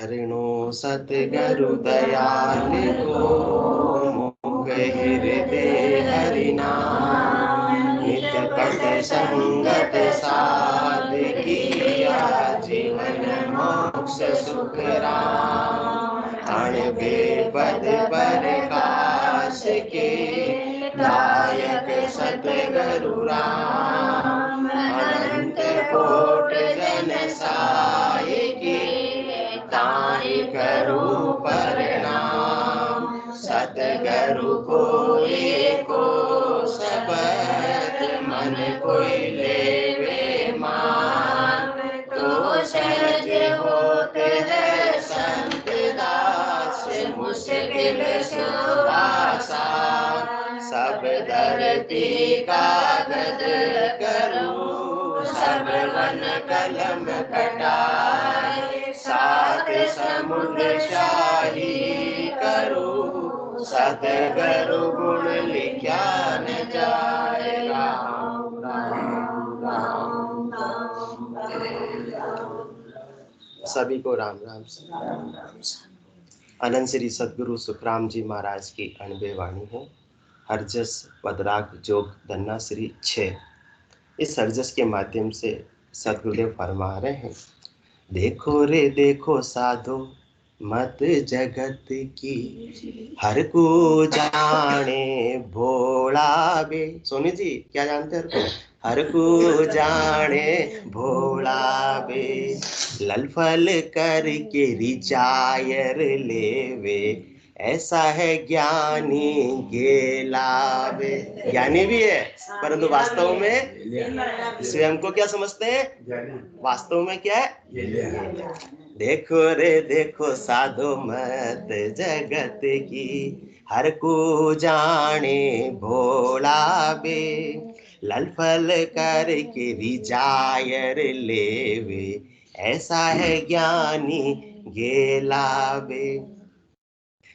हरिणो सतगुरु दयाल को मुख हृदय हरिनाम नित कट संगत साध किया जीवन मोक्ष सुख राम अण बेपद प्रकाश के दायक सतगुरु राम अनंत कोट जन साय के ताहि करो प्रणाम सतगुरु को एको सबद मन कोई लेवे मान तो सहज होत है संत दास मुश्किल सुआसा सब धरती कागज करूं सब वन कलम कटाए सात समुद्र शाही करूं सतगुरु गुण लिखा न जाए राम राम राम राम। सभी को राम राम। अनंत श्री सदगुरु सुखराम जी महाराज की अनबे वाणी है। हरजस पदराग जोग धन्ना श्री 6। इस हरजस के माध्यम से सदगुरुदेव फरमा रहे हैं, देखो रे देखो साधो मत जगत की हर को जाने भोला बे। सोनी जी क्या जानते हैं हर को जाने भोला बे ललफल करके रिचायर लेवे ऐसा है ज्ञानी गेलावे। ज्ञानी भी है परंतु वास्तव में स्वयं को क्या समझते हैं, वास्तव में क्या है। देखो रे देखो साधो मत जगत की हर को जाने भोला बे ललफल करके रिजायर लेवे ऐसा है ज्ञानी गेलावे।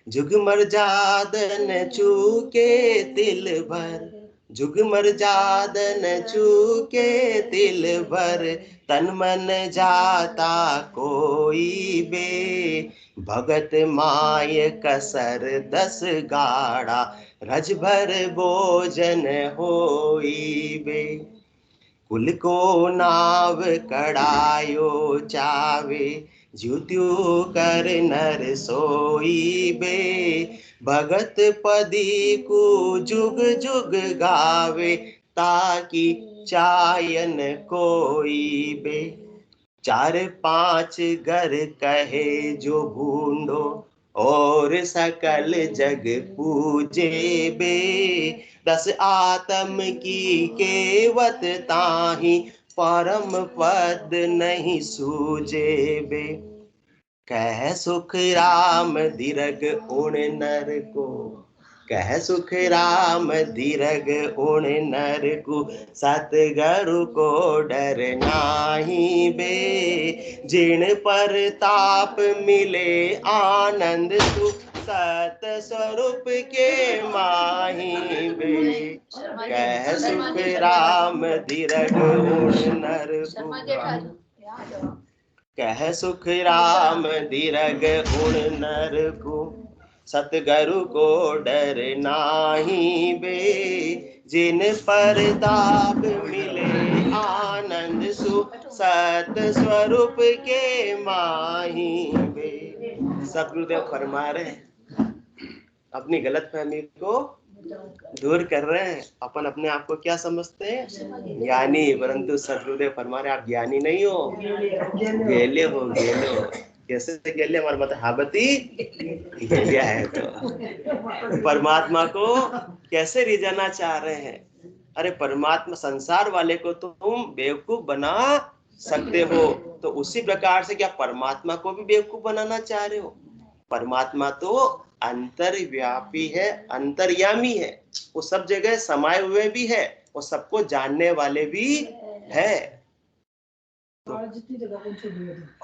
जुग मर्जादन चूके तिल भर जुग मर्जादन चूके तिल भर तन मन जाता कोई बे भगत माय कसर 10 गाड़ा रज भर भोजन होई बे कुल को नाव कड़ायो चावे ज्योत्यो कर नर सोई बे भगत पदी को जुग जुग गावे ताकि चायन कोई बे 4-5 घर कहे जो भूंडो और सकल जग पूजे बे 10 आत्म की केवत ताही परम पद नहीं सूझे बे कह सुख राम दीर्घ उण नर को कह सुख राम दीर्घ उण नर को सतगुरु को डर नाही बे जिन पर ताप मिले आनंद तू सत स्वरूप के माही बे कह सुख राम दीर्घ उण नर को कह सुख राम दीर्घ उण नर को सतगुरु को डर नाही बे जिन पर ताप मिले आनंद सु सत स्वरूप के माही बे। सतगुरुदेव फरमा रहे अपनी गलतफहमी को दूर कर रहे हैं। अपन अपने आप को क्या समझते हैं, ज्ञानी, परंतु सतगुरुदेव फरमा रहे आप ज्ञानी नहीं हो, गेले हो। गेले हो कैसे गेले, हमारा मतलब हाबती गेलिया है। तो परमात्मा को कैसे रिझाना चाह रहे हैं। अरे परमात्मा संसार वाले को तो तुम बेवकूफ बना सकते हो, तो उसी प्रकार से क्या परमात्मा को भी बेवकूफ बनाना चाह रहे हो। परमात्मा तो अंतर्व्यापी है, अंतर्यामी है, वो सब जगह समाये हुए भी है और सबको जानने वाले भी है।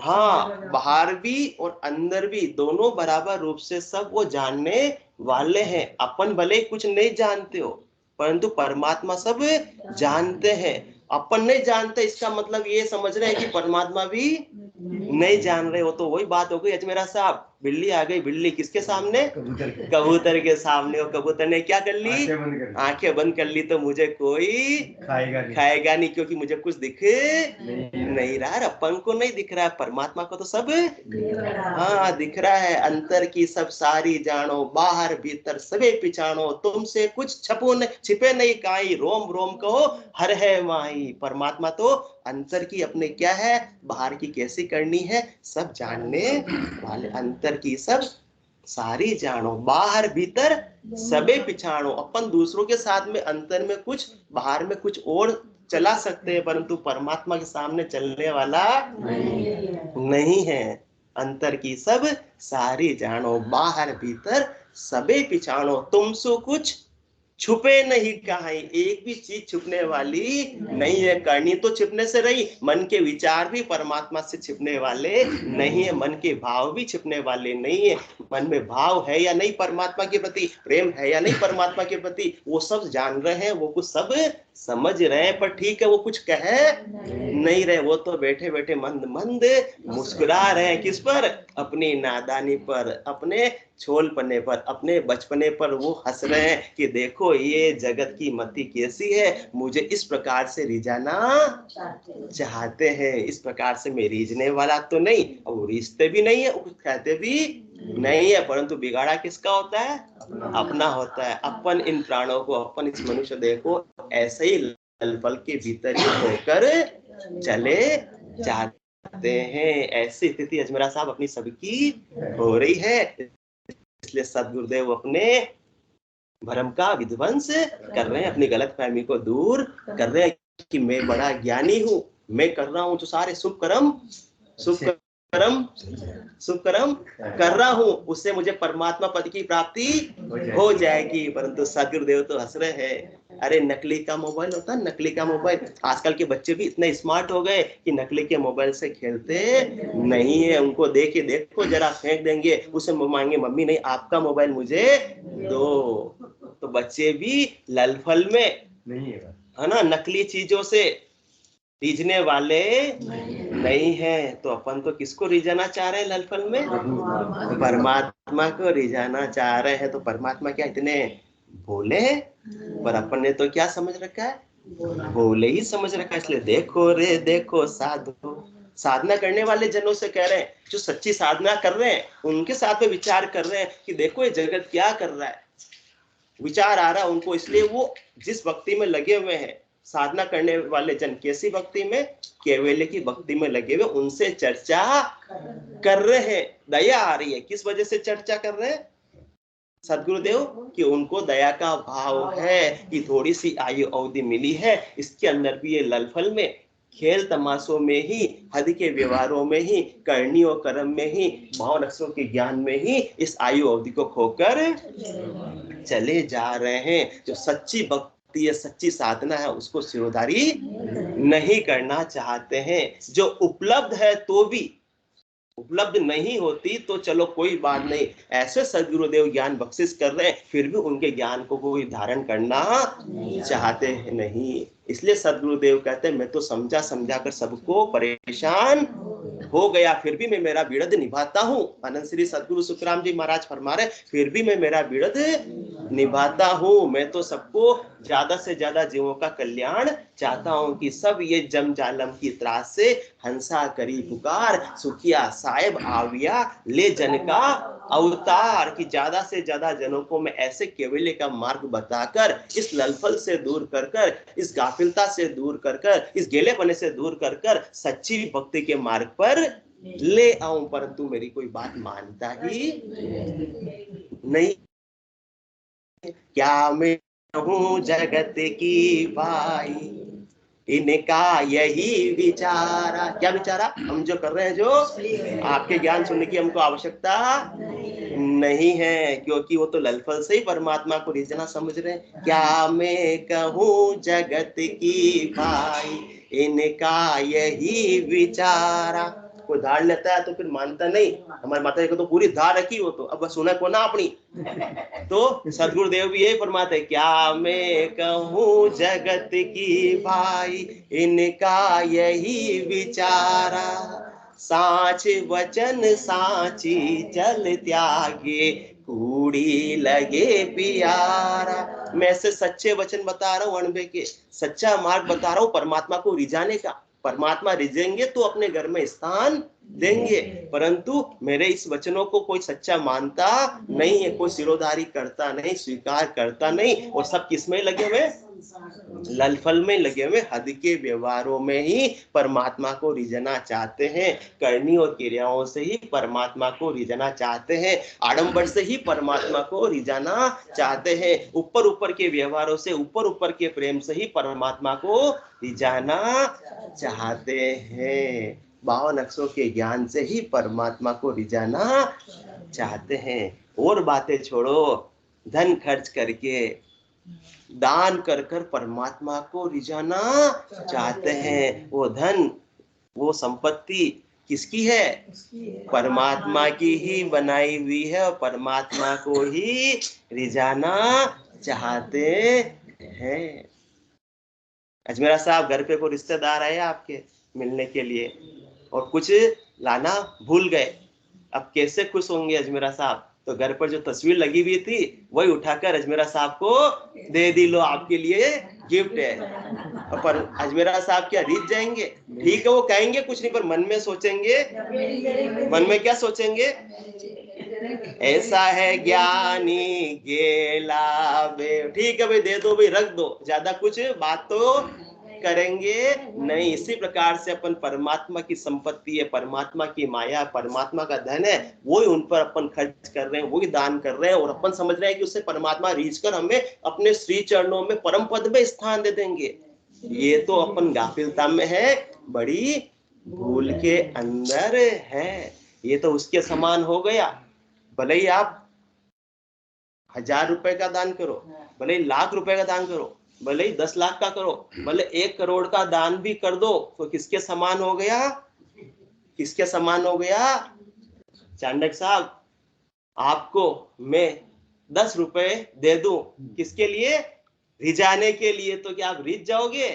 हाँ, बाहर भी और अंदर भी दोनों बराबर रूप से सब वो जानने वाले हैं। अपन भले कुछ नहीं जानते हो परंतु परमात्मा सब जानते हैं। अपन नहीं जानते इसका मतलब ये समझ रहे हैं कि परमात्मा भी नहीं जान रहे हो। तो वही बात हो गई अजमेरा साहब, बिल्ली आ गई, बिल्ली किसके सामने? कबूतर के सामने। और कबूतर ने क्या कर ली? आंखें बंद कर ली, तो मुझे कोई खाएगा नहीं, क्योंकि मुझे कुछ दिख नहीं रहा है। अपन को नहीं दिख रहा है, परमात्मा को तो सब हाँ दिख रहा है। अंतर की सब सारी जानो, बाहर भीतर सबे पिछानो, तुमसे कुछ छपो नहीं, छिपे नहीं काई, रोम रोम कहो हर है माही। परमात्मा तो अंतर की अपने क्या है, बाहर की कैसी करनी है, सब जानने वाले। अंतर की सब सारी जानो, बाहर भीतर सबे पिछाड़ो। अपन दूसरों के साथ में अंतर में कुछ, बाहर में कुछ और चला सकते हैं, परंतु परमात्मा के सामने चलने वाला नहीं है। अंतर की सब सारी जानो, बाहर भीतर सबे पिछाड़ो, तुमसे कुछ छुपे नहीं कहीं। एक भी चीज छुपने वाली नहीं है। करनी तो छिपने से रही, मन के विचार भी परमात्मा से छिपने वाले नहीं है, मन के भाव भी छिपने वाले नहीं है। मन में भाव है या नहीं परमात्मा के प्रति, प्रेम है या नहीं परमात्मा के प्रति, वो सब जान रहे हैं, वो कुछ सब समझ रहे हैं, पर ठीक है वो कुछ कह नहीं रहे। वो तो बैठे बैठे मंद मंद मुस्कुरा रहे हैं। किस पर? अपनी नादानी पर, अपने छोलपने पर, अपने बचपने पर वो हंस रहे हैं कि देखो ये जगत की मति कैसी है, मुझे इस प्रकार से रिझाना चाहते हैं। इस प्रकार से मैं रिझने वाला तो नहीं, और वो रिझते भी नहीं है, कुछ कहते भी नहीं है, परंतु बिगाड़ा किसका होता है? अपना होता है। अपन इन प्राणों को, अपन इस मनुष्य देह को ऐसे ही पल के भीतर ही होकर चले जाते हैं। ऐसी स्थिति अजमेरा साहब अपनी सबकी हो रही है। इसलिए सदगुरुदेव अपने भ्रम का विध्वंस कर रहे हैं, अपनी गलत फहमी को दूर कर रहे हैं कि मैं बड़ा ज्ञानी हूँ, मैं कर रहा हूँ जो सारे शुभ कर्म कर रहा हूँ, उससे मुझे परमात्मा पद की प्राप्ति हो जाएगी। परंतु सदगुरुदेव तो हंस रहे हैं। अरे नकली का मोबाइल होता है, नकली का मोबाइल। आजकल के बच्चे भी इतने स्मार्ट हो गए कि नकली के मोबाइल से खेलते नहीं है। उनको देखे देखो जरा फेंक देंगे, उसे मांगे मम्मी नहीं आपका मोबाइल मुझे दो। तो बच्चे भी ललफल में नहीं है ना, नकली चीजों से रिझने वाले नहीं है। तो अपन तो किसको रिझाना चाह रहे हैं ललफल में? परमात्मा को रिझाना चाह रहे हैं। तो परमात्मा क्या इतने भोले हैं? पर अपन ने तो क्या समझ रखा है? भोले ही समझ रखा है। इसलिए देखो रे देखो साधु, साधना करने वाले जनों से कह रहे हैं, जो सच्ची साधना कर रहे हैं उनके साथ में विचार कर रहे हैं कि देखो ये जगत क्या कर रहा है। विचार आ रहा है उनको, इसलिए वो जिस भक्ति में लगे हुए हैं, साधना करने वाले जन कैसी भक्ति में? केवल की भक्ति में लगे हुए, उनसे चर्चा कर रहे हैं। दया आ रही है। किस वजह से चर्चा कर रहे हैं सदगुरुदेव? कि उनको दया का भाव है कि थोड़ी सी आयु अवधि मिली है, इसके अंदर भी ये ललफल में, खेल तमाशों में ही, हद के व्यवहारों में ही, करनी और कर्म में ही, भाव अक्षरों के ज्ञान में ही इस आयु अवधि को खोकर चले जा रहे हैं। जो सच्ची भक्ति है, सच्ची साधना है, उसको सिरोधारी नहीं करना चाहते हैं। जो उपलब्ध है तो भी, उपलब्ध नहीं होती तो चलो कोई बात नहीं, ऐसे सदगुरुदेव ज्ञान बख्शिश कर रहे हैं, फिर भी उनके ज्ञान को कोई धारण करना चाहते हैं नहीं। इसलिए सदगुरुदेव कहते हैं मैं तो समझा समझा कर सबको परेशान हो गया, फिर भी मैं मेरा बिरद निभाता हूँ। अनंत श्री सदगुरु सुखराम जी महाराज फरमा रहे, फिर भी मैं मेरा बिरद निभाता हूँ। मैं तो सबको ज्यादा से ज्यादा जीवों का कल्याण चाहता हूँ कि सब ये जम जालम की त्रास से हंसा करी पुकार, सुखिया साहेब आविया ले जन का अवतार। की ज्यादा से ज्यादा जनों को मैं ऐसे केवल्य का मार्ग बताकर, इस ललफल से दूर कर कर, इस गाफिलता से दूर कर कर, इस गेलेपने से दूर कर कर सच्ची भक्ति के मार्ग पर ले आऊं। परंतु मेरी कोई बात मानता ही नहीं। क्या मैं हूँ जगत की भाई, इनका यही विचारा। क्या विचारा? हम जो कर रहे हैं, जो आपके ज्ञान सुनने की हमको आवश्यकता नहीं है, क्योंकि वो तो ललफल से ही परमात्मा को रिझना समझ रहे हैं। क्या मैं कहूँ जगत की भाई, इनका यही विचारा। कोई धार लेता है तो फिर मानता नहीं। हमारी माता जी को तो पूरी धार रखी हो, तो अब सुना को ना अपनी। तो सदगुरुदेव भी यही फरमाते, क्या मैं कहूँ जगत की भाई, इनका यही विचारा। साच वचन साची जल त्यागे कूड़ी लगे प्यारा। मैं ऐसे सच्चे वचन बता रहा हूँ अणबे के, सच्चा मार्ग बता रहा हूँ परमात्मा को रिझाने का। परमात्मा रिझेंगे तो अपने घर में स्थान देंगे, परंतु मेरे इस वचनों को कोई सच्चा मानता नहीं है, कोई सिरोधारी करता नहीं, स्वीकार करता नहीं, और सब किसमें लगे हुए, ललफल में लगे हुए, हद के व्यवहारों में ही परमात्मा को रिझना चाहते हैं, करनी और क्रियाओं से ही परमात्मा को रिझना चाहते हैं, आडंबर से ही परमात्मा को रिझाना चाहते हैं, ऊपर ऊपर के व्यवहारों से, ऊपर ऊपर के प्रेम से ही परमात्मा को रिझाना चाहते हैं, 52 अक्षरों के ज्ञान से ही परमात्मा को रिझाना चाहते हैं। और बातें छोड़ो, धन खर्च करके, दान कर कर परमात्मा को रिझाना चाहते हैं। वो धन, वो संपत्ति किसकी है? परमात्मा की ही बनाई हुई है, और परमात्मा को ही रिझाना चाहते हैं। अजमेरा साहब, घर पे कोई रिश्तेदार आए आपके मिलने के लिए और कुछ लाना भूल गए, अब कैसे खुश होंगे अजमेरा साहब? तो घर पर जो तस्वीर लगी हुई थी वही उठाकर अजमेरा साहब को दे दी, लो आपके लिए गिफ्ट है। पर अजमेरा साहब क्या रीझ जाएंगे? ठीक है, वो कहेंगे कुछ नहीं, पर मन में सोचेंगे, मन में क्या सोचेंगे? ऐसा है ज्ञानी गेला बे, ठीक है भाई दे दो भाई, रख दो, ज्यादा कुछ बात तो करेंगे नहीं। इसी प्रकार से अपन परमात्मा की संपत्ति है, परमात्मा की माया, परमात्मा का धन है, वही उन पर अपन खर्च कर रहे हैं, वही दान कर रहे हैं, और अपन समझ रहे हैं कि उससे परमात्मा रीझ कर हमें अपने श्री चरणों में परम पद में स्थान दे देंगे। ये तो अपन गाफिलता में है, बड़ी भूल के अंदर है। ये तो उसके समान हो गया, भले ही आप 1000 रुपए का दान करो, भले ही लाख रुपए का दान करो, भले ही 10 लाख का करो, भले 1 करोड़ का दान भी कर दो, तो किसके समान हो गया? किसके समान हो गया? चांडक साहब, आपको मैं 10 रुपए दे दूं, किसके लिए? रिझाने के लिए, तो क्या आप रिझ जाओगे?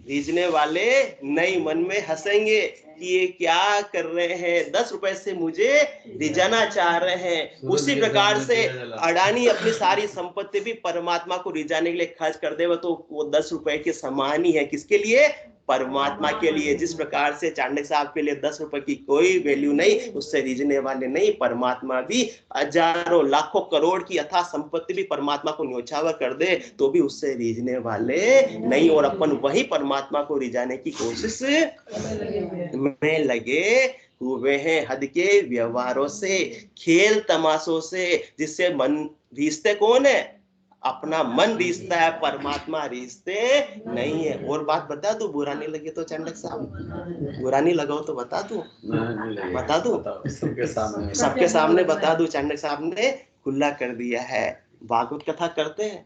रिझने वाले नहीं, मन में हंसेंगे कि ये क्या कर रहे हैं, 10 रुपए से मुझे रिझाना चाह रहे हैं। उसी प्रकार से अडानी अपनी सारी संपत्ति भी परमात्मा को रिझाने के लिए खर्च कर दे, तो वो 10 रुपए के समान ही है। किसके लिए? परमात्मा के लिए। जिस प्रकार से चाणक्य साहब के लिए 10 रुपए की कोई वैल्यू नहीं, उससे रिझने वाले नहीं, परमात्मा भी हजारों लाखों करोड़ की अथाह संपत्ति भी परमात्मा को न्योछावर कर दे तो भी उससे रिझने वाले नहीं, और अपन वही परमात्मा को रिझाने की कोशिश में लगे हुए हैं, हद के व्यवहारों से, खेल तमाशों से, जिससे मन रिश्ते कौन है? अपना मन रिश्ता है, परमात्मा रिश्ते नहीं है। और बात बता दूं, बुरा नहीं लगे तो चाणक्य साहब, बुरा नहीं लगाओ तो बता दूं, बता दूं, सबके सामने बता दूं। चाणक्य साहब ने खुला कर दिया है, भागवत कथा करते हैं,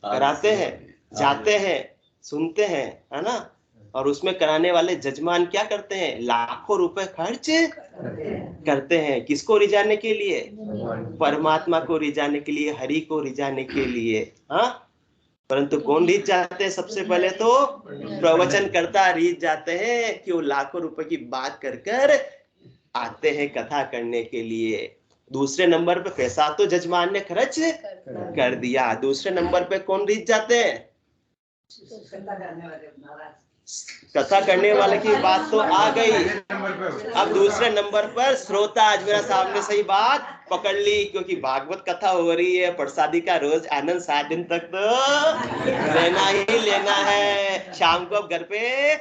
कराते हैं, जाते हैं, सुनते हैं, है ना, और उसमें कराने वाले जजमान क्या करते हैं? लाखों रुपए खर्च करते हैं, किसको रिझाने के लिए? परमात्मा को रिझाने के लिए, हरि को रिझाने के लिए। हाँ, परंतु कौन रीझ जाते हैं? सबसे पहले तो प्रवचन करता रीझ जाते हैं कि वो लाखों रुपए की बात कर कर आते हैं कथा करने के लिए। दूसरे नंबर पे पैसा तो जजमान ने खर्च कर दिया, दूसरे नंबर पे कौन रीझ जाते हैं? कथा करने वाले की बात तो आ गई, अब दूसरे नंबर पर श्रोता। आज मेरा सामने सही बात पकड़ ली, क्योंकि भागवत कथा हो रही है, प्रसादी का रोज आनंद 7 दिन तक तो लेना ही लेना है। शाम को अब घर पे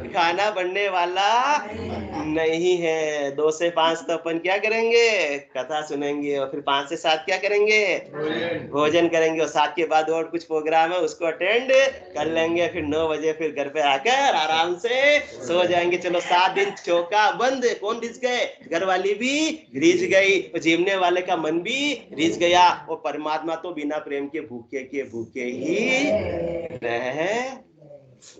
खाना बनने वाला नहीं है। 2 से 5 तो अपन क्या करेंगे? कथा सुनेंगे, और फिर 5 से 7 क्या करेंगे? भोजन करेंगे, और 7 के बाद और कुछ प्रोग्राम है उसको अटेंड कर लेंगे। फिर 9 बजे फिर घर पे आकर आराम से सो जाएंगे। चलो 7 दिन चौका बंद। कौन रिझ गए? घर वाली भी रिझ गई, जीवने वाले का मन भी रिझ गया, और परमात्मा तो बिना प्रेम के भूखे ही रह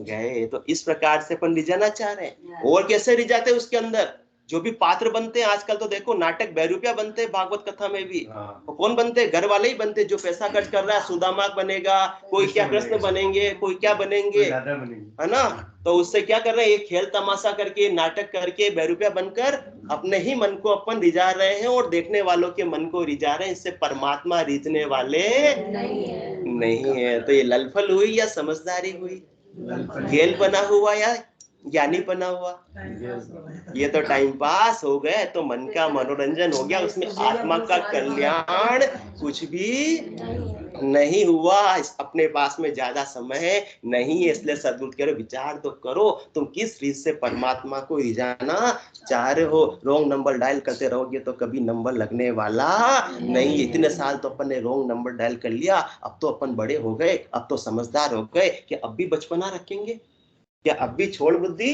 गए। तो इस प्रकार से अपन रिझाना चाह रहे हैं। और कैसे रिझाते उसके अंदर? जो भी पात्र बनते हैं आजकल तो देखो नाटक बेरुपया बनते हैं भागवत कथा में भी। तो कौन बनते हैं? घर वाले ही बनते हैं। जो पैसा खर्च कर रहा है सुदामा बनेगा, कोई क्या कृष्ण बनेंगे, कोई क्या बनेंगे, है ना। तो उससे क्या कर रहे हैं? ये खेल तमाशा करके, नाटक करके, बेरुपया बनकर अपने ही मन को अपन रिझा रहे हैं और देखने वालों के मन को रिझा रहे हैं। इससे परमात्मा रिझने वाले नहीं है। तो ये ललफल हुई या समझदारी हुई? खेल बना हुआ या ज्ञानी बना हुआ? ये तो टाइम पास हो गए, तो मन का मनोरंजन हो गया, उसमें आत्मा का कल्याण कुछ भी नहीं हुआ। अपने पास में ज्यादा समय नहीं है, इसलिए सदगुरु कह रहे विचार तो करो, तुम किस रीत से परमात्मा को रिझाना चाह रहे हो। रॉन्ग नंबर डायल करते रहोगे तो कभी नंबर लगने वाला नहीं। इतने साल तो अपन ने रॉन्ग नंबर डायल कर लिया, अब तो अपन बड़े हो गए, अब तो समझदार हो गए, कि अब भी बचपना रखेंगे क्या? अब भी छोड़ बुद्धि?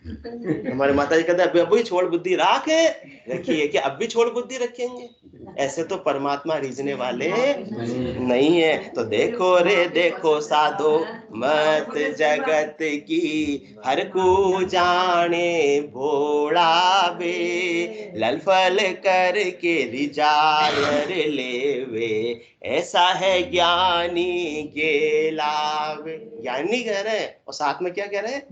हमारे माता जी कहते हैं अब भी छोड़ बुद्धि रखिए, कि अब भी छोड़ बुद्धि रखेंगे? ऐसे तो परमात्मा रीझने वाले नहीं है। तो देखो रे देखो साधो मत जगत की, हर को जाने भोला बे, ललफल करके रिझायर लेवे, ऐसा है ज्ञानी गेलावे। ज्ञानी कह रहे हैं और साथ में क्या कह रहे हैं?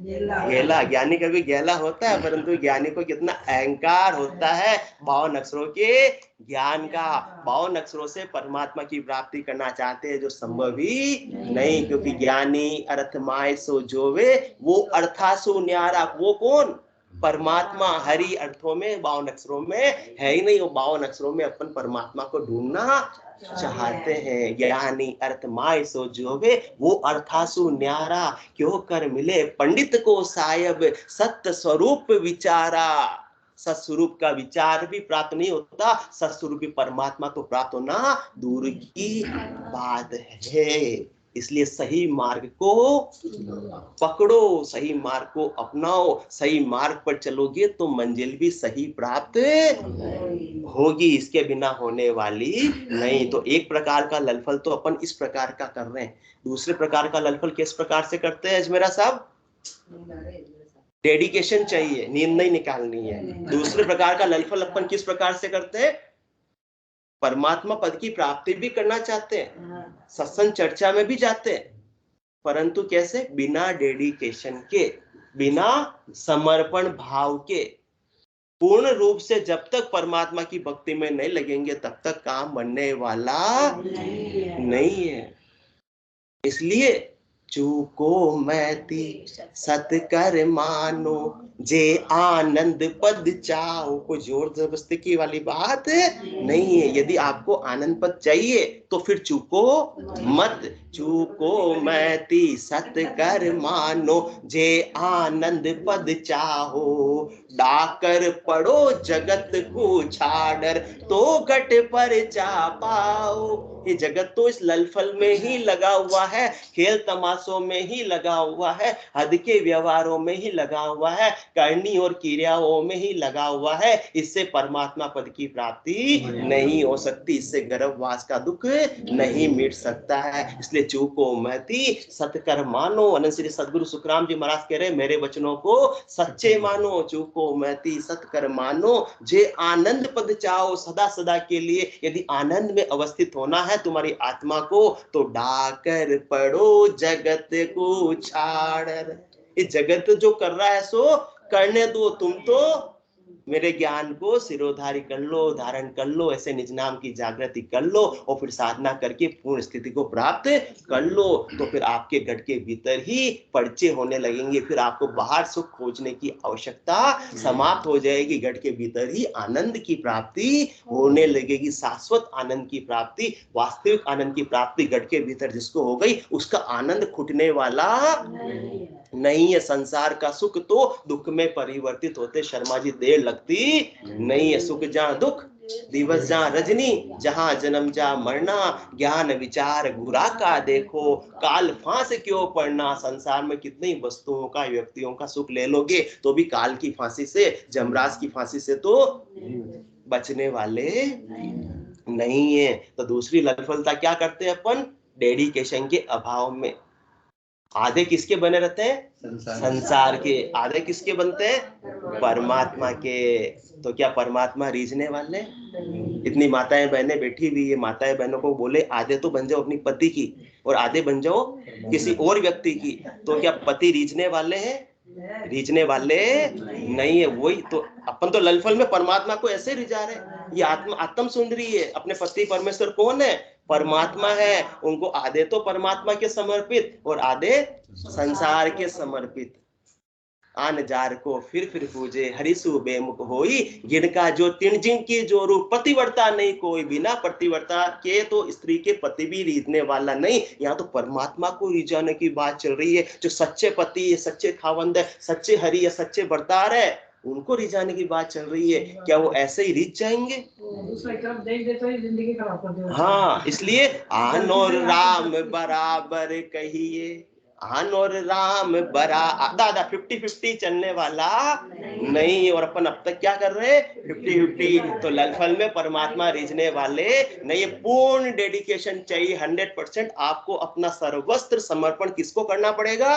गेला। ज्ञानी कभी गेला होता है, परंतु ज्ञानी को कितना अहंकार होता है 52 अक्षरों के ज्ञान का। 52 अक्षरों से परमात्मा की प्राप्ति करना चाहते हैं, जो संभव ही नहीं, क्योंकि ज्ञानी अर्थ माय सो जोवे, वो अर्थासु न्यारा। वो कौन? परमात्मा। हरि अर्थों में 52 अक्षरों में है ही नहीं। वो 52 अक्षरों में अपन परमात्मा को ढूंढना चाहते हैं। ज्ञानी अर्थ माय सो जोवे, वो अर्थासु न्यारा, क्यों कर मिले पंडित को सायब, सत्य स्वरूप विचारा। सत्स्वरूप का विचार भी प्राप्त नहीं होता, सत्स्वरूप परमात्मा तो प्राप्त होना दूर की बात है। इसलिए सही मार्ग को पकड़ो, सही मार्ग को अपनाओ, सही मार्ग पर चलोगे तो मंजिल भी सही प्राप्त होगी, इसके बिना होने वाली नहीं। तो एक प्रकार का ललफल तो अपन इस प्रकार का कर रहे हैं। दूसरे प्रकार का ललफल किस प्रकार से करते हैं अजमेरा साहब? डेडिकेशन चाहिए, नींद नहीं निकालनी है। दूसरे प्रकार का ललफल अपन किस प्रकार से करते हैं? परमात्मा पद की प्राप्ति भी करना चाहते हैं, सत्संग चर्चा में भी जाते हैं, परंतु कैसे? बिना डेडिकेशन के, बिना समर्पण भाव के। पूर्ण रूप से जब तक परमात्मा की भक्ति में नहीं लगेंगे तब तक काम बनने वाला नहीं है। इसलिए चूको मैती सत कर मानो, जे आनंद पद चाहो। कोई जोर जबरदस्ती की वाली बात नहीं है। यदि आपको आनंद पद चाहिए तो फिर चूको मत। चूको मैती सत कर मानो, जे आनंद पद चाहो, डाकर पड़ो जगत को छाड़र, तो घट पर जा पाओ। ये जगत तो इस ललफल में ही लगा हुआ है, खेल तमाशों में ही लगा हुआ है, हद के व्यवहारों में ही लगा हुआ है, करनी और क्रियाओं में ही लगा हुआ है। इससे परमात्मा पद की प्राप्ति नहीं हो सकती, इससे गर्भवास का दुख नहीं मिट सकता है। इसलिए चूको महती सतकर मानो। अनंत श्री सदगुरु सुखराम जी महाराज कह रहे मेरे वचनों को सच्चे मानो। चूको महती सतकर मानो, जे आनंद पद चाहो। सदा सदा के लिए यदि आनंद में अवस्थित होना है तुम्हारी आत्मा को, तो डाकर पड़ो जगत को छाड़र। ये जगत जो कर रहा है सो करने दो, तुम तो मेरे ज्ञान को सिरोधारी कर लो, धारण कर लो, ऐसे निज नाम की जागृति कर लो और फिर साधना करके पूर्ण स्थिति को प्राप्त कर लो। तो फिर आपके घट के भीतर ही पर्चे होने लगेंगे, फिर आपको बाहर सुख खोजने की आवश्यकता समाप्त हो जाएगी। घट के भीतर ही आनंद की प्राप्ति होने लगेगी, शाश्वत आनंद की प्राप्ति, वास्तविक आनंद की प्राप्ति घट के भीतर जिसको हो गई उसका आनंद खुटने वाला नहीं है। संसार का सुख तो दुख में परिवर्तित होते शर्मा जी देर लगती नहीं है। सुख जहाँ दुख दिवस जहाँ रजनी, जहाँ जन्म जहाँ मरना, ज्ञान विचार गुरा का देखो, काल फांस क्यों पड़ना। संसार में कितनी वस्तुओं का व्यक्तियों का सुख ले लोगे तो भी काल की फांसी से, जमराज की फांसी से तो बचने वाले नहीं है। तो दूसरी ललफलता क्या करते हैं अपन? डेडिकेशन के अभाव में आधे किसके बने रहते हैं? संसार के। आधे किसके बनते हैं? परमात्मा के। तो क्या परमात्मा रीझने वाले? इतनी माताएं बहनें बैठी हुई है, माताएं बहनों को बोले आधे तो बन जाओ अपनी पति की और आधे बन जाओ किसी और व्यक्ति की, तो क्या पति रीझने वाले हैं? रीझने वाले नहीं है। वही तो अपन तो ललफल में परमात्मा को ऐसे रिझा रहे। ये आत्म सुन रही है। अपने पति परमेश्वर कौन है? परमात्मा है। उनको आधे तो परमात्मा के समर्पित और आधे संसार के समर्पित। आन जार को फिर पूजे, हरिसु बेमुख होई, जिनका जो तिण जिनकी जो रूप, पतिव्रता नहीं कोई, बिना पतिव्रता के तो स्त्री के पति भी रीझने वाला नहीं। यहाँ तो परमात्मा को रिझाने की बात चल रही है। जो सच्चे पति है, सच्चे खावंद है, सच्चे हरि है, सच्चे बरतार है, उनको रिझाने की बात चल रही है। क्या वो ऐसे ही रिझ जाएंगे? हाँ, इसलिए आन और राम बराबर कहिए, आन और राम दादा 50-50 चलने वाला नहीं। और अपन अब तक क्या कर रहे हैं? 50-50। तो ललफल में परमात्मा रीझने वाले नहीं। पूर्ण डेडिकेशन चाहिए, 100%। आपको अपना सर्वस्त्र समर्पण किसको करना पड़ेगा?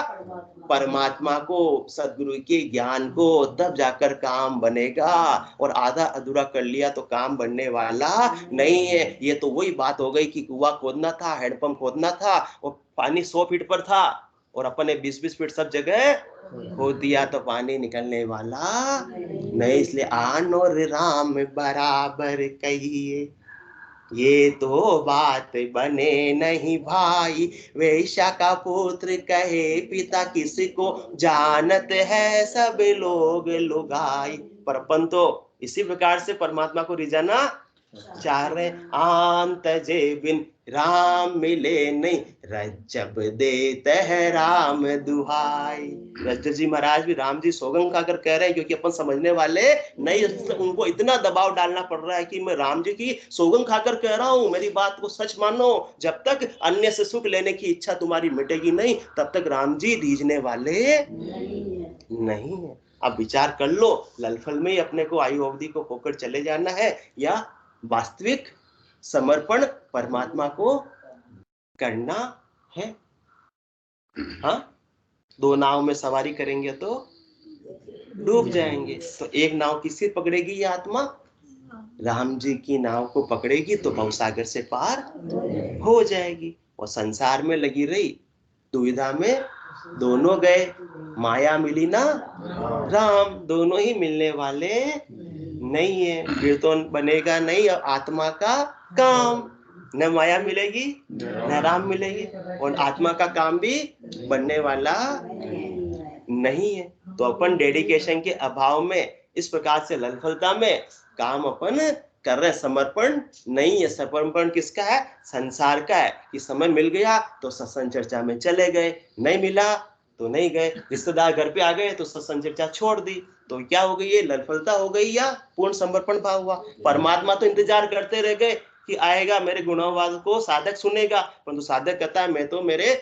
परमात्मा को, सदगुरु के ज्ञान को, तब जाकर काम बनेगा। और आधा अधूरा कर लिया तो काम बनने वाला नहीं है। ये तो वही बात हो गई कि कुआं खोदना था, हैंडपंप खोदना था और पानी 100 फीट पर था और अपन ने 20-20 फीट सब जगह खोद दिया तो पानी निकलने वाला नहीं। इसलिए आन और राम बराबर कहिए, ये तो बात बने नहीं भाई। वैश्या का पुत्र कहे पिता, किसको जानत है सब लोग लुगाई। पर अपन तो इसी प्रकार से परमात्मा को रिझाना चाह रहे। आम तजे बिन राम मिले नहीं, रज्जब देते है राम दुहाई। रज्जब जी महाराज भी राम जी सौगंध खाकर कह रहे हैं, क्योंकि अपन समझने वाले नहीं। उनको इतना दबाव डालना पड़ रहा है कि मैं राम जी की सौगंध खाकर कह रहा हूं, मेरी बात को सच मानो। जब तक अन्य से सुख लेने की इच्छा तुम्हारी मिटेगी नहीं, तब तक राम जी रीझने वाले नहीं है। अब विचार कर लो, ललफल में ही अपने को आयु अवधि को होकर चले जाना है या वास्तविक समर्पण परमात्मा को करना है? हाँ, दो नाव में सवारी करेंगे तो डूब जाएंगे। तो एक नाव किससे पकड़ेगी? ये आत्मा राम जी की नाव को पकड़ेगी तो भवसागर से पार हो जाएगी। और संसार में लगी रही दुविधा में दोनों गए, माया मिली ना राम, दोनों ही मिलने वाले नहीं है। फिर तो बनेगा नहीं आत्मा का काम। न माया मिलेगी न राम मिलेगी और आत्मा का काम भी बनने वाला नहीं है। तो अपन डेडिकेशन के अभाव में इस प्रकार से ललफलता में काम अपन कर रहे। समर्पण नहीं है। समर्पण किसका है? संसार का है। कि समय मिल गया तो सत्संग चर्चा में चले गए, नहीं मिला तो नहीं गए। रिश्तेदार घर पे आ गए तो सत्संग चर्चा छोड़ दी। तो क्या हो गई? ये ललफलता हो गई या पूर्ण समर्पण भाव हुआ? परमात्मा तो इंतजार करते रह गए कि आएगा, मेरे गुणवाद को साधक सुनेगा, परंतु साधक कहता है मैं तो मेरे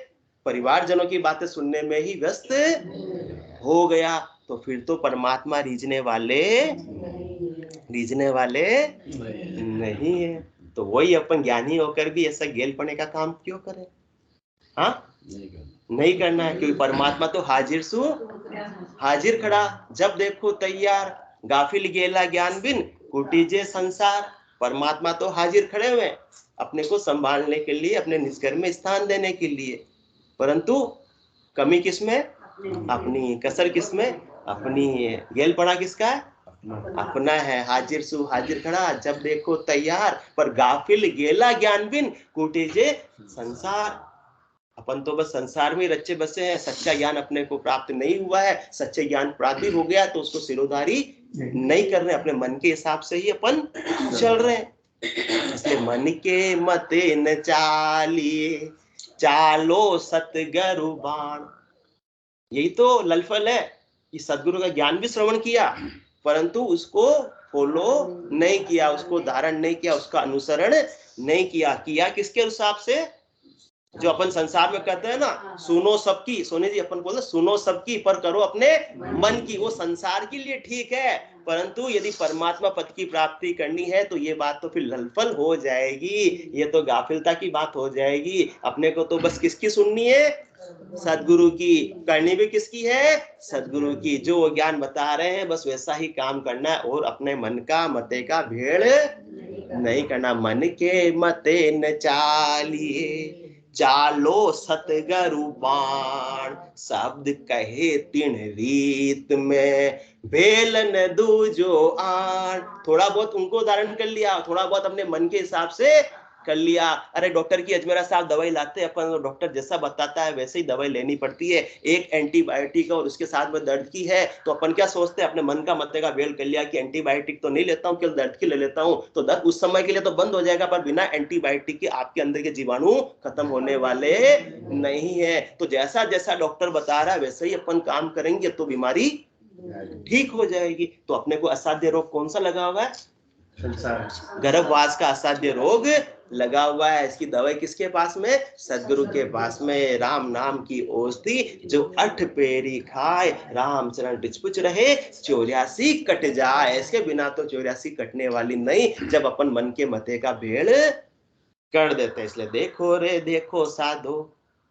परिवारजनों की बातें सुनने में ही व्यस्त हो गया। तो फिर तो परमात्मा रीझने वाले नहीं है। तो वही अपन ज्ञानी होकर भी ऐसा गेलपने का काम क्यों करें? हाँ, नहीं करना है। क्योंकि परमात्मा तो हाजिर सु हाजिर खड़ा, जब देखो तैयार, गाफिल गेला ज्ञान बिन कुटीजे संसार। परमात्मा तो हाजिर खड़े हुए अपने को संभालने के लिए, अपने निज घर में स्थान देने के लिए। परंतु कमी किसमें? अपनी। कसर किसमें? अपनी। गेलपना किसका है? अपना है। हाजिर सु हाजिर खड़ा, जब देखो तैयार, पर गाफिल गेला ज्ञान बिन कुटीजे संसार। अपन तो बस संसार में रच्चे बसे हैं। सच्चा ज्ञान अपने को प्राप्त नहीं हुआ है। सच्चे ज्ञान प्राप्त हो गया तो उसको सिरोधारी नहीं कर रहे, अपने मन के हिसाब से ही अपन चल रहे हैं। इसलिए मन के मते न चालिए, चालो सतगुरु बाण। यही तो ललफल है कि सदगुरु का ज्ञान भी श्रवण किया, परंतु उसको फॉलो नहीं किया, उसको धारण नहीं किया, उसका अनुसरण नहीं किया। किया किसके हिसाब से? जो अपन संसार में कहते हैं ना, सुनो सबकी, सोने जी अपन बोलते सुनो सबकी पर करो अपने मन की। वो संसार के लिए ठीक है, परंतु यदि परमात्मा पद की प्राप्ति करनी है तो ये बात तो फिर ललफल हो जाएगी। ये तो गाफिलता की बात हो जाएगी। अपने को तो बस किसकी सुननी है? सदगुरु की। करनी भी किसकी है? सदगुरु की। जो वो ज्ञान बता रहे हैं बस वैसा ही काम करना है और अपने मन का मते का भेड़ नहीं करना। मन के मते न चालिए, चालो सतगुरु बाण, शब्द कहे तिन रीत में, भेल न दूजो आण। थोड़ा बहुत उनको धारण कर लिया, थोड़ा बहुत अपने मन के हिसाब से कर लिया। अरे डॉक्टर की अजमेरा साहब दवाई लाते हैं अपन, डॉक्टर जैसा बताता है वैसे ही दवाई लेनी पड़ती है। एक एंटीबायोटिक और उसके साथ में दर्द की है तो अपन क्या सोचते हैं, अपने मन का मत का वेल कर लिया कि एंटीबायोटिक तो नहीं लेता हूँ, केवल दर्द की ले लेता हूँ, तो दर्द उस समय के लिए तो बंद हो जाएगा, पर बिना एंटीबायोटिक के आपके अंदर के जीवाणु खत्म होने वाले नहीं है। तो जैसा जैसा डॉक्टर बता रहा है वैसे ही अपन काम करेंगे तो बीमारी ठीक हो जाएगी। तो अपने को असाध्य रोग कौन सा लगा हुआ है? गर्भवास का असाध्य रोग लगा हुआ है। इसकी दवाई किसके पास में? सदगुरु के पास में। राम नाम की औषधि जो 8 पेरी खाए, राम चरण डिचपुच रहे, 84 कट जाए। इसके बिना तो 84 कटने वाली नहीं, जब अपन मन के मते का भेड़ कर देते। इसलिए देखो रे देखो साधो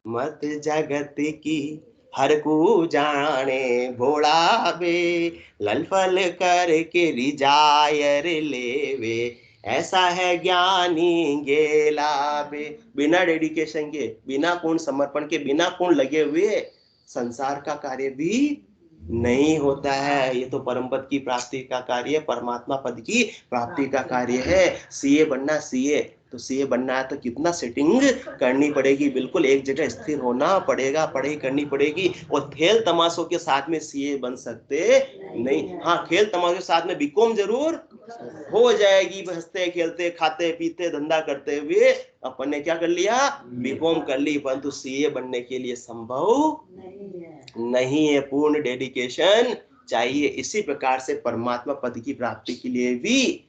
मत जगत की, हर को जाने भोला बे, ललफल करके रिजायर लेवे, ऐसा है ज्ञानी गेला बे। बिना डेडिकेशन के, बिना पूर्ण समर्पण के, बिना पूर्ण लगे हुए संसार का कार्य भी नहीं होता है। ये तो परम पद की प्राप्ति का कार्य, परमात्मा पद की प्राप्ति का कार्य है। सीए बनना, सीए तो सीए बनना है तो कितना सेटिंग करनी पड़ेगी, बिल्कुल एक जगह स्थिर होना पड़ेगा, पढ़ाई करनी पड़ेगी। और खेल तमाशों के साथ में सीए बन सकते नहीं। हाँ, खेल तमाशों के साथ में बीकॉम जरूर हो जाएगी। हंसते खेलते खाते पीते धंधा करते हुए अपन ने क्या कर लिया? बीकॉम कर ली, परंतु सीए बनने के लिए संभव नहीं है। पूर्ण डेडिकेशन चाहिए। इसी प्रकार से परमात्मा पद की प्राप्ति के लिए भी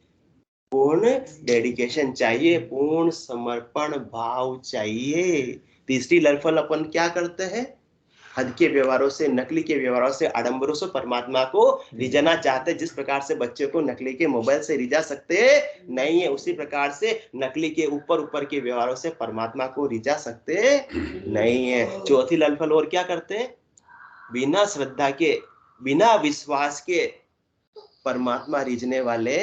पूर्ण डेडिकेशन चाहिए, पूर्ण समर्पण भाव चाहिए। तीसरी लड़फल अपन क्या करते हैं? हद के व्यवहारों से, नकली के व्यवहारों से, आडंबरों से परमात्मा को रिझाना चाहते। जिस प्रकार से बच्चे को नकली के मोबाइल से रिझा सकते नहीं है, उसी प्रकार से नकली के ऊपर ऊपर के व्यवहारों से परमात्मा को रिझा सकते नहीं है। चौथी लड़फल और क्या करते हैं? बिना श्रद्धा के, बिना विश्वास के परमात्मा रिझने वाले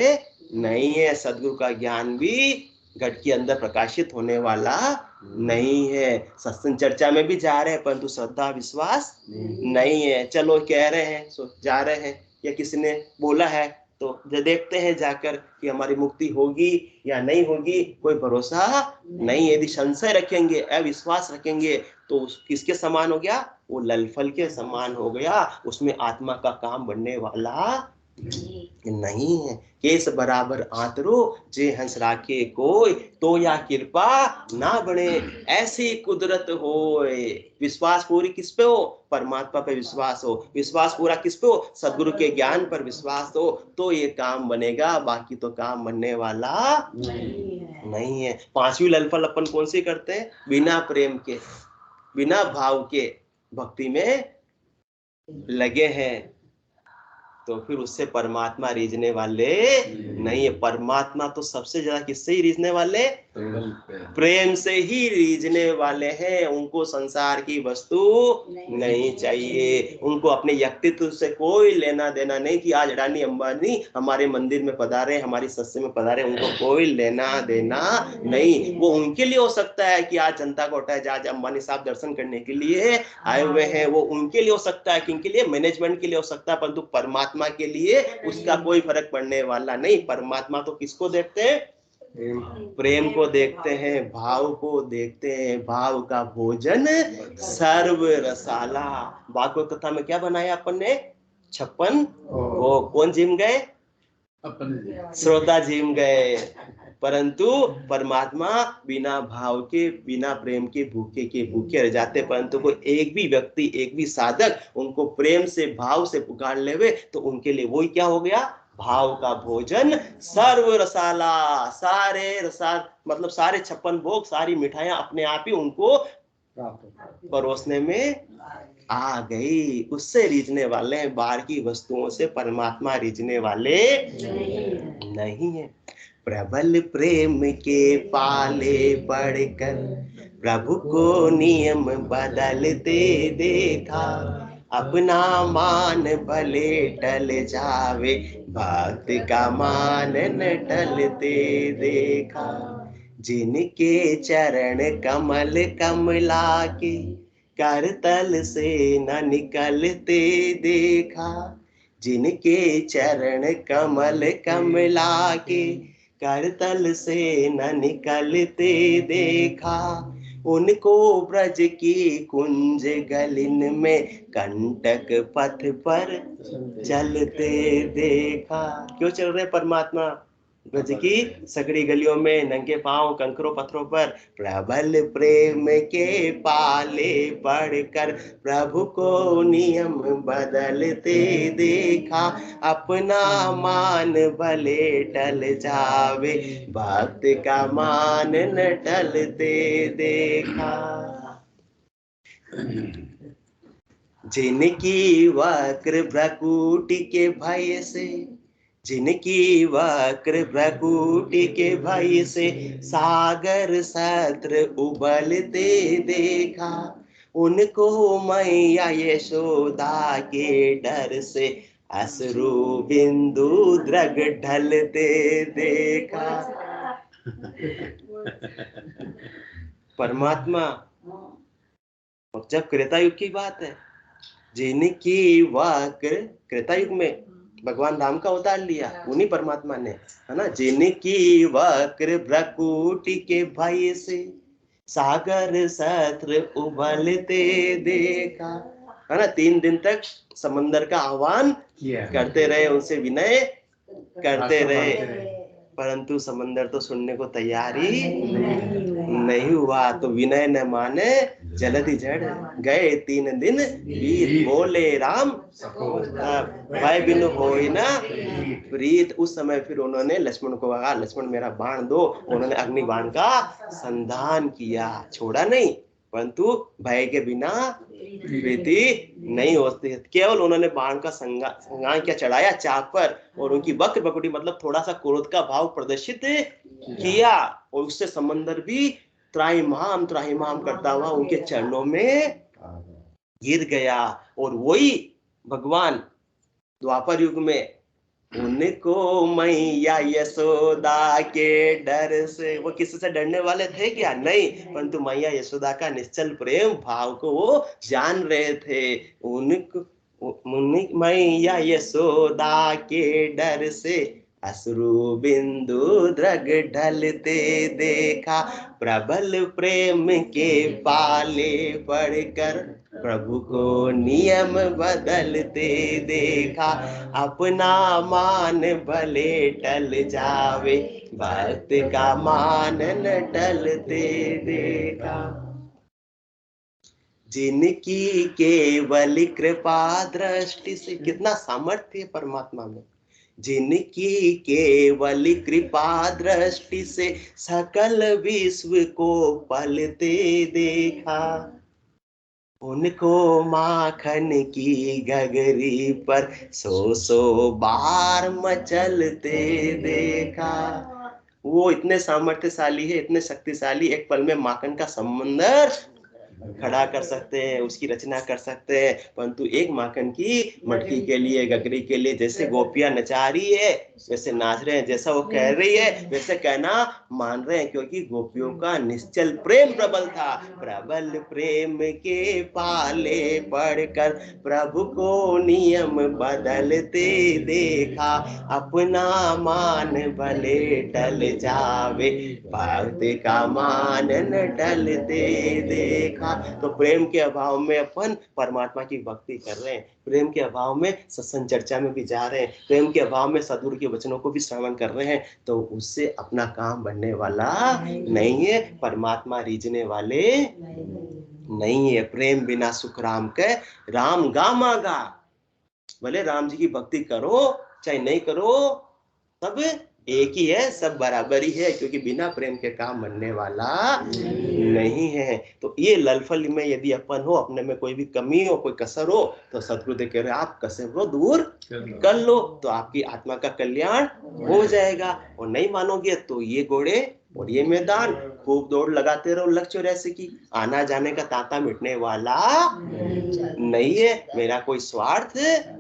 नहीं है। सदगुरु का ज्ञान भी घट के अंदर प्रकाशित होने वाला नहीं है। सत्संग चर्चा में भी जा रहे हैं परंतु श्रद्धा विश्वास नहीं है। चलो कह रहे हैं, जा रहे हैं, या किसी ने बोला है तो देखते हैं जाकर कि हमारी मुक्ति होगी या नहीं होगी, कोई भरोसा नहीं। यदि संशय रखेंगे, अविश्वास रखेंगे तो किसके समान हो गया? वो ललफल के समान हो गया। उसमें आत्मा का काम बनने वाला नहीं है। केस बराबर आंतरो जे हंस राखे कोई, तो या कृपा ना बने ऐसी कुदरत होए। विश्वास पूरी किस पे हो? परमात्मा पे विश्वास हो। विश्वास पूरा किस पे हो? सदगुरु के ज्ञान पर विश्वास हो, तो ये काम बनेगा, बाकी तो काम बनने वाला नहीं है। पांचवी ललफल अपन कौन सी करते हैं? बिना प्रेम के, बिना भाव के भक्ति में लगे हैं, तो फिर उससे परमात्मा रीझने वाले नहीं है। परमात्मा तो सबसे ज्यादा किससे ही रीझने वाले? प्रेम से ही रीझने वाले हैं। उनको संसार की वस्तु नहीं चाहिए, उनको अपने व्यक्तित्व से कोई लेना देना नहीं कि आज अडानी अंबानी हमारे मंदिर में पधारे, हमारी सत्संग में पधारे, उनको कोई लेना देना नहीं। वो उनके लिए हो सकता है कि आज जनता को उठाए, आज अंबानी साहब दर्शन करने के लिए आए हुए हैं, वो उनके लिए हो सकता है, किनके लिए? मैनेजमेंट के लिए हो सकता है, परंतु परमात्मा के लिए उसका कोई फर्क पड़ने वाला नहीं। परमात्मा तो किसको देखते हैं? प्रेम को देखते हैं, भाव को देखते हैं। भाव का भोजन सर्व रसाला। भागवत कथा में क्या बनाया अपन ने? 56 भोग। कौन जिम गए? श्रोता जिम गए। परंतु परमात्मा बिना भाव के, बिना प्रेम के भूखे रह जाते। परंतु कोई एक भी व्यक्ति, एक भी साधक उनको प्रेम से, भाव से पुकार लेवे तो उनके लिए वही क्या हो गया? भाव का भोजन सर्व रसाला। सारे रसाल मतलब सारे 56 भोग, सारी मिठाइयां अपने आप ही उनको परोसने में आ गई। उससे रीझने वाले हैं, बाहर की वस्तुओं से परमात्मा रीझने वाले नहीं है। प्रबल प्रेम के पाले पढ़कर प्रभु को नियम बदलते देखा, अपना मान भले टल जावे, भक्त का मान न टलते देखा। जिनके चरण कमल कमला के करतल से न निकलते देखा, जिनके चरण कमल कमला के करतल से न निकलते देखा, उनको ब्रज की कुंज गलिन में कंटक पथ पर चलते देखा। क्यों चल रहे परमात्मा ब्रज की सकड़ी गलियों में, नंगे पांव कंकरों पत्थरों पर? प्रबल प्रेम के पाले पढ़कर प्रभु को नियम बदलते देखा, अपना मान भले टल जावे, भक्त का मान न टलते देखा। जिनकी वक्र भ्रकुटी के भय से, जिनकी वक्र भ्रकुटी के भय से सागर सत्र उबलते देखा, उनको मैया यशोदा के डर से अश्रु बिंदु द्रग ढलते देखा। परमात्मा, और जब त्रेता युग की बात है, जिनकी वक्र, त्रेता युग में भगवान राम का अवतार लिया उन्हीं परमात्मा ने, है ना। जिनकी वक्र भ्रकुटी के भय से सागर सत्र उबलते देखा, है ना। 3 दिन तक समंदर का आह्वान करते रहे, उनसे विनय करते रहे, परंतु समंदर तो सुनने को तैयार ही नहीं हुआ। तो विनय न माने जलधि जड़ गए 3 दिन बीत, बोले राम भय बिन होई ना प्रीत। उस समय फिर उन्होंने लक्ष्मण को कहा, लक्ष्मण मेरा बाण दो। उन्होंने अग्नि बाण का संधान किया, छोड़ा नहीं, परंतु भय के बिना प्रीति नहीं होती। केवल उन्होंने बाण का संगान क्या चढ़ाया चाक पर, और उनकी वक्र भकुटी मतलब थोड़ा सा क्रोध का भाव प्रदर्शित किया, और उससे समंदर भी त्राहिमाम त्राहिमाम करता हुआ उनके चरणों में गिर गया। और वही भगवान द्वापर युग में उनको मैया यशोदा के डर से, वो किसी से डरने वाले थे क्या? नहीं, परंतु मैया यशोदा का निश्चल प्रेम भाव को वो जान रहे थे। उनको मैया यशोदा के डर से अश्रु बिंदु द्रग ढलते देखा, प्रबल प्रेम के पाले पढ़कर प्रभु को नियम बदलते देखा, अपना मान भले टल जावे, भक्त का मान न टलते देखा। जिनकी केवल कृपा दृष्टि से, कितना सामर्थ्य है परमात्मा में, जिनकी केवल कृपा दृष्टि से सकल विश्व को पलते देखा, उनको माखन की गगरी पर 100 बार मचलते देखा। वो इतने सामर्थ्यशाली है, इतने शक्तिशाली, एक पल में माखन का समंदर खड़ा कर सकते हैं, उसकी रचना कर सकते हैं, परंतु एक माखन की मटकी के लिए, गगरी के लिए, जैसे गोपियां नचा रही है वैसे नाच रहे हैं, जैसा वो कह रही है वैसे कहना मान रहे हैं, क्योंकि गोपियों का निश्चल प्रेम प्रबल था। प्रबल प्रेम के पाले पढ़कर प्रभु को नियम बदलते देखा, अपना मान भले टल जावे, भक्त का मान न टलते देखा। तो प्रेम के अभाव में अपन परमात्मा की भक्ति कर रहे हैं, प्रेम के अभाव में सत्संग चर्चा में भी जा रहे हैं, प्रेम के अभाव में सद्गुरु के वचनों को भी श्रवण कर रहे हैं, तो उससे अपना काम बनने वाला नहीं है, परमात्मा रीझने वाले नहीं है। प्रेम बिना सुख राम के, राम गामा गा। भले राम जी की भक्ति करो चाहे नहीं करो, सब एक ही है, सब बराबर ही है, क्योंकि बिना प्रेम के काम बनने वाला नहीं है। तो ये ललफल में यदि अपन हो, अपने में कोई भी कमी हो, कोई कसर हो, तो सतगुरुदेव कह रहे हैं आप कसर को दूर कर लो, तो आपकी आत्मा का कल्याण हो जाएगा। और नहीं मानोगे तो ये घोड़े और ये मैदान, खूब दौड़ लगाते रहो लक्ष्य चौरासी की, आना जाने का तांता मिटने वाला नहीं है, मेरा कोई स्वार्थ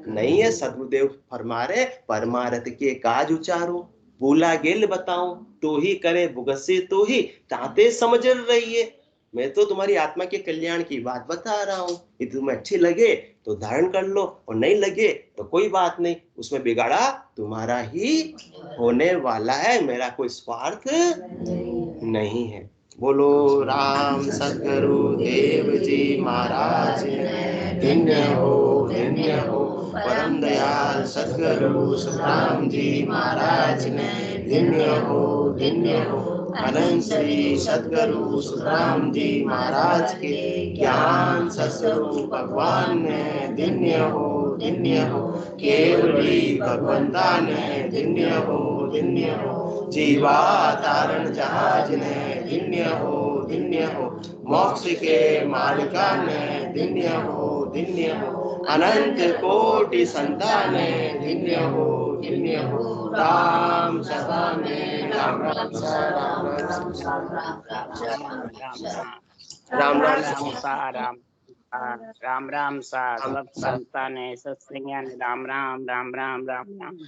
नहीं है। सतगुरुदेव फरमा रहे परमार्थ के काज उचारो, बोला गेल बताऊं, तो ही करे भुगसी तो ही ताते समझ रहिए। मैं तो तुम्हारी आत्मा के कल्याण की बात बता रहा हूँ, यदि तुम्हें अच्छी लगे तो धारण कर लो, और नहीं लगे तो कोई बात नहीं, उसमें बिगाड़ा तुम्हारा ही होने वाला है, मेरा कोई स्वार्थ नहीं है। बोलो राम सतगुरु देव जी महाराज, धन्य हो परम दयाल सतगुरु सुखराम जी महाराज ने, धन्य हो अनंत श्री सतगुरु सुखराम जी महाराज के ज्ञान सतस्वरूप भगवान ने, धन्य हो केवली भगवंता ने, धन्य हो जीवा तारण जहाज ने, धन्य हो मोक्ष के मालिका ने, धन्य हो अनंत कोटि संतान ने, धन्य हो राम सदा में राम राम सा राम राम राम राम राम राम सा सब संतान है, सत्संज्ञान राम राम राम राम राम राम।